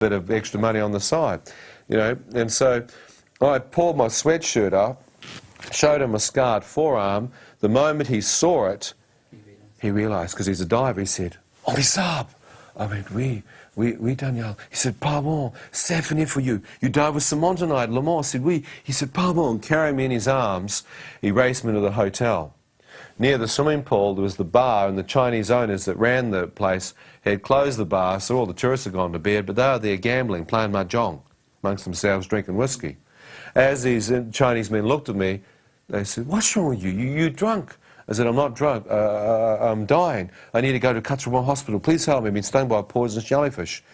bit of extra money on the side, you know. And so I pulled my sweatshirt up, showed him a scarred forearm. The moment he saw it, he realised, because he's a diver, he said, "Oh, Saab." I went, oui, Daniel. He said, "Pardon, c'est fini for you. You dive with Simon tonight, Le Mans." I said, "Oui." He said, "Pardon," carrying me in his arms. He raced me to the hotel. Near the swimming pool, there was the bar, and the Chinese owners that ran the place had closed the bar, so all the tourists had gone to bed, but they were there gambling, playing mahjong amongst themselves, drinking whiskey. As these Chinese men looked at me, they said, "What's wrong with you? You're drunk." I said, "I'm not drunk. I'm dying. I need to go to Cuttermore Hospital. Please help me. I've been stung by a poisonous jellyfish."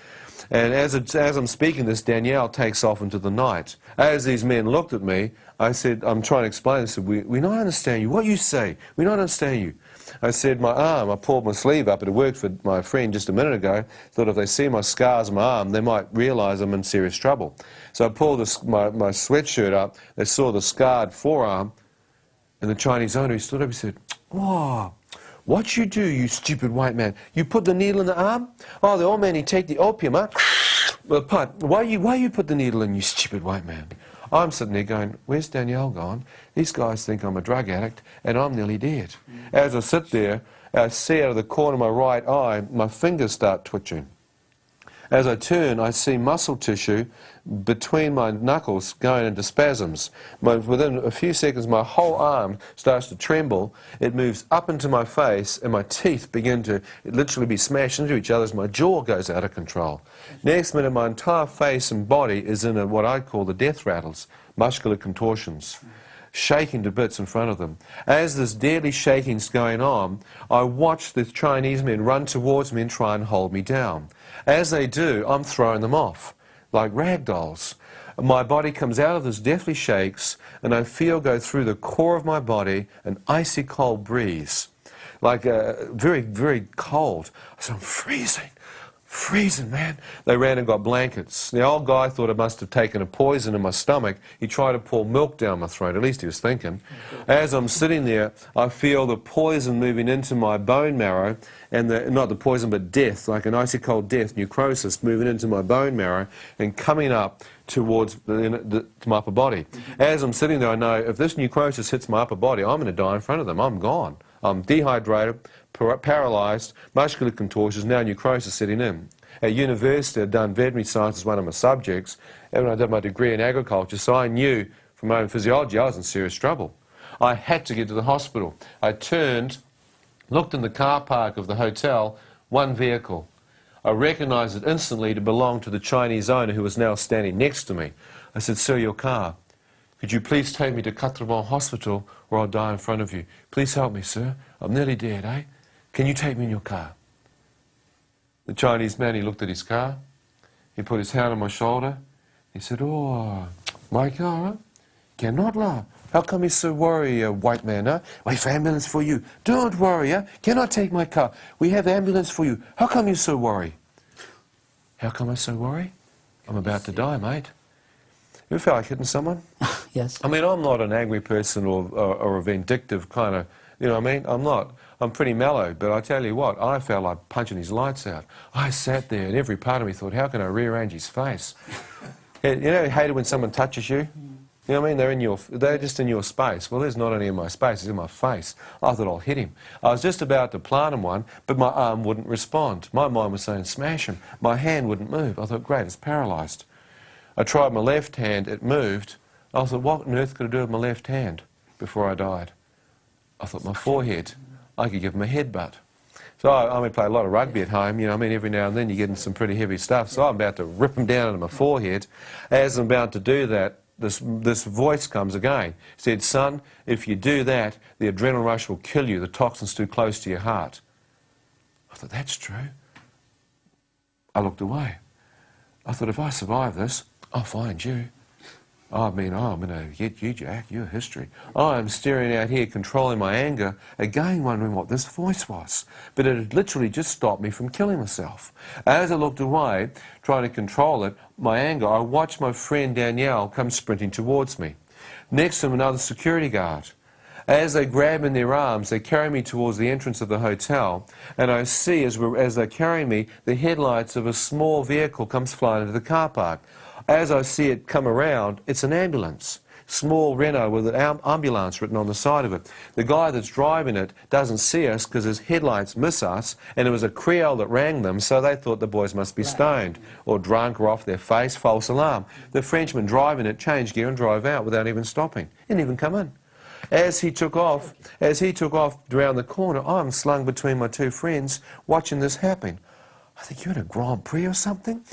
And as I'm speaking this, Danielle takes off into the night. As these men looked at me, I said, I'm trying to explain. I said, we don't understand you. What you say? We don't understand you. I said, my arm, I pulled my sleeve up. It had worked for my friend just a minute ago. Thought if they see my scars on my arm, they might realise I'm in serious trouble. So I pulled my sweatshirt up. They saw the scarred forearm. And the Chinese owner, he stood up, he said, "Oh, what you do, you stupid white man? You put the needle in the arm? Oh, the old man, he take the opium, huh? Well, why you put the needle in, you stupid white man?" I'm sitting there going, "Where's Danielle gone? These guys think I'm a drug addict, and I'm nearly dead." As I sit there, I see out of the corner of my right eye, my fingers start twitching. As I turn, I see muscle tissue between my knuckles going into spasms. Within a few seconds, my whole arm starts to tremble. It moves up into my face, and my teeth begin to literally be smashed into each other as my jaw goes out of control. Next minute, my entire face and body is in what I call the death rattles, muscular contortions, shaking to bits in front of them. As this deadly shaking's going on, I watch the Chinese men run towards me and try and hold me down. As they do, I'm throwing them off, like rag dolls. My body comes out of this deathly shakes, and I feel go through the core of my body an icy cold breeze, like very, very cold. So I'm freezing, man. They ran and got blankets. The old guy thought I must have taken a poison in my stomach. He tried to pour milk down my throat, at least he was thinking. As I'm sitting there, I feel the poison moving into my bone marrow, and not the poison but death, like an icy cold death, necrosis, moving into my bone marrow and coming up towards to my upper body. As I'm sitting there, I know if this necrosis hits my upper body, I'm going to die in front of them. I'm gone. I'm dehydrated, paralysed, muscular contortions, now necrosis setting in. At university, I'd done veterinary science as one of my subjects, and when I did my degree in agriculture, so I knew from my own physiology I was in serious trouble. I had to get to the hospital. I turned, looked in the car park of the hotel, one vehicle. I recognised it instantly to belong to the Chinese owner who was now standing next to me. I said, "Sir, your car. Could you please take me to Cuttermore Hospital or I'll die in front of you? Please help me, sir. I'm nearly dead, eh? Can you take me in your car?" The Chinese man, he looked at his car. He put his hand on my shoulder. He said, "Oh, my car, huh? Cannot laugh. How come you so worried, white man, huh? Wait for ambulance for you. Don't worry, huh? Cannot take my car. We have ambulance for you. How come you so worried?" How come I so worried? I'm about to die, mate. You ever feel like hitting someone? Yes. I mean, I'm not an angry person or a vindictive kind of, you know what I mean? I'm not. I'm pretty mellow, but I tell you what, I felt like punching his lights out. I sat there and every part of me thought, how can I rearrange his face? You know, you hate it when someone touches you? You know what I mean? They're just in your space. Well, there's not any in my space, it's in my face. I thought I'll hit him. I was just about to plant him one, but my arm wouldn't respond. My mind was saying, smash him. My hand wouldn't move. I thought, great, it's paralysed. I tried my left hand, it moved. I thought, what on earth could I do with my left hand before I died? I thought, my forehead. I could give him a headbutt. So I play a lot of rugby at home, you know, I mean, every now and then you get in some pretty heavy stuff. So I'm about to rip him down into my forehead. As I'm about to do that, this voice comes again. It said, "Son, if you do that, the adrenaline rush will kill you. The toxin's too close to your heart." I thought, that's true. I looked away. I thought, if I survive this, I'll find you. I mean, I'm going to get you, Jack. You're history. I'm staring out here, controlling my anger, again wondering what this voice was. But it had literally just stopped me from killing myself. As I looked away, trying to control it, my anger, I watched my friend Danielle come sprinting towards me. Next to him, another security guard. As they grab me in their arms, they carry me towards the entrance of the hotel, and I see, as they carry me, the headlights of a small vehicle comes flying into the car park. As I see it come around, it's an ambulance. Small Renault with an ambulance written on the side of it. The guy that's driving it doesn't see us because his headlights miss us, and it was a Creole that rang them, so they thought the boys must be stoned or drunk or off their face, false alarm. The Frenchman driving it changed gear and drove out without even stopping. Didn't even come in. As he took off around the corner, I'm slung between my two friends watching this happen. I think, you're in a Grand Prix or something?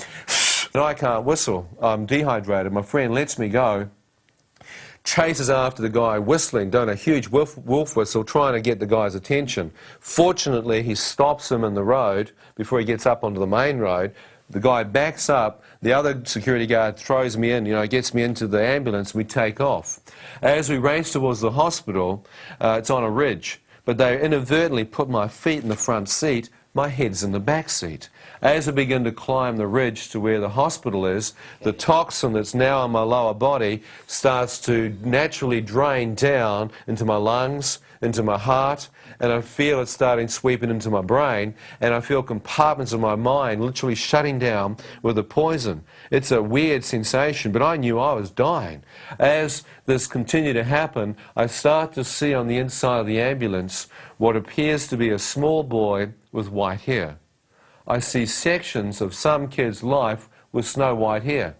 And I can't whistle. I'm dehydrated. My friend lets me go, chases after the guy whistling, doing a huge wolf whistle, trying to get the guy's attention. Fortunately, he stops him in the road before he gets up onto the main road. The guy backs up, the other security guard throws me in, gets me into the ambulance, we take off. As we race towards the hospital, it's on a ridge, but they inadvertently put my feet in the front seat, my head's in the back seat. As I begin to climb the ridge to where the hospital is, the toxin that's now on my lower body starts to naturally drain down into my lungs, into my heart, and I feel it starting sweeping into my brain, and I feel compartments of my mind literally shutting down with the poison. It's a weird sensation, but I knew I was dying. As this continued to happen, I start to see on the inside of the ambulance what appears to be a small boy with white hair. I see sections of some kid's life with snow white hair.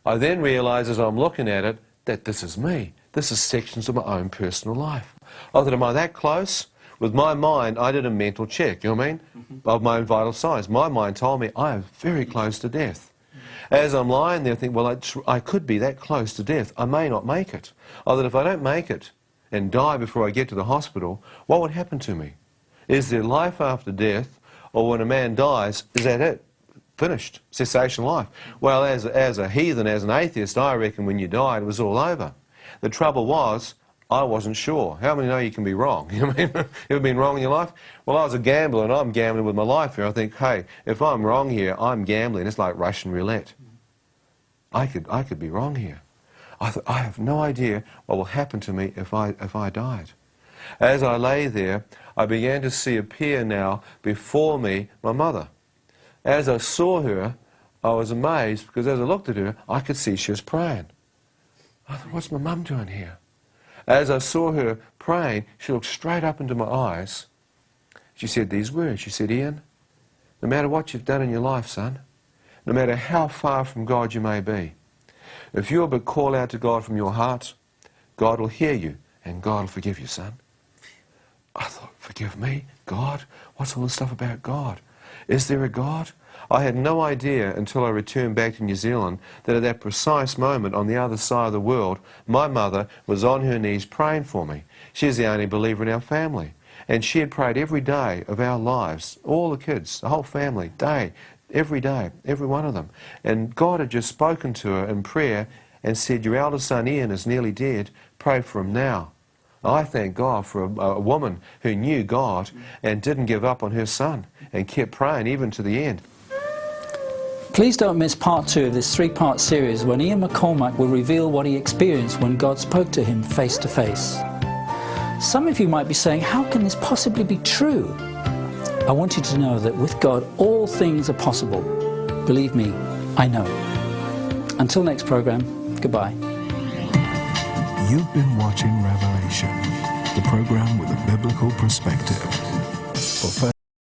I then realize as I'm looking at it that this is me. This is sections of my own personal life. I thought, am I that close? With my mind, I did a mental check, you know what I mean, of my own vital signs. My mind told me I am very close to death. As I'm lying there, I think, well, I could be that close to death. I may not make it. I thought, if I don't make it and die before I get to the hospital, what would happen to me? Is there life after death, or when a man dies, is that it? Finished. Cessation life. Well, as a heathen, as an atheist, I reckon when you died, it was all over. The trouble was, I wasn't sure. How many know you can be wrong? You know what I mean? Ever been wrong in your life? Well, I was a gambler, and I'm gambling with my life here. I think, hey, if I'm wrong here, I'm gambling. It's like Russian roulette. I could be wrong here. I thought, I have no idea what will happen to me if I died. As I lay there, I began to see appear now before me my mother. As I saw her, I was amazed, because as I looked at her, I could see she was praying. I thought, what's my mum doing here? As I saw her praying, she looked straight up into my eyes. She said these words. She said, Ian, no matter what you've done in your life, son, no matter how far from God you may be, if you'll but call out to God from your heart, God will hear you and God will forgive you, son. I thought, forgive me? God? What's all this stuff about God? Is there a God? I had no idea until I returned back to New Zealand that at that precise moment on the other side of the world, my mother was on her knees praying for me. She's the only believer in our family. And she had prayed every day of our lives, all the kids, the whole family, every day, every one of them. And God had just spoken to her in prayer and said, your eldest son Ian is nearly dead, pray for him now. I thank God for a woman who knew God and didn't give up on her son and kept praying even to the end. Please don't miss part 2 of this 3-part series when Ian McCormack will reveal what he experienced when God spoke to him face to face. Some of you might be saying, how can this possibly be true? I want you to know that with God all things are possible. Believe me, I know. Until next program, goodbye. You've been watching Revelation, the program with a biblical perspective.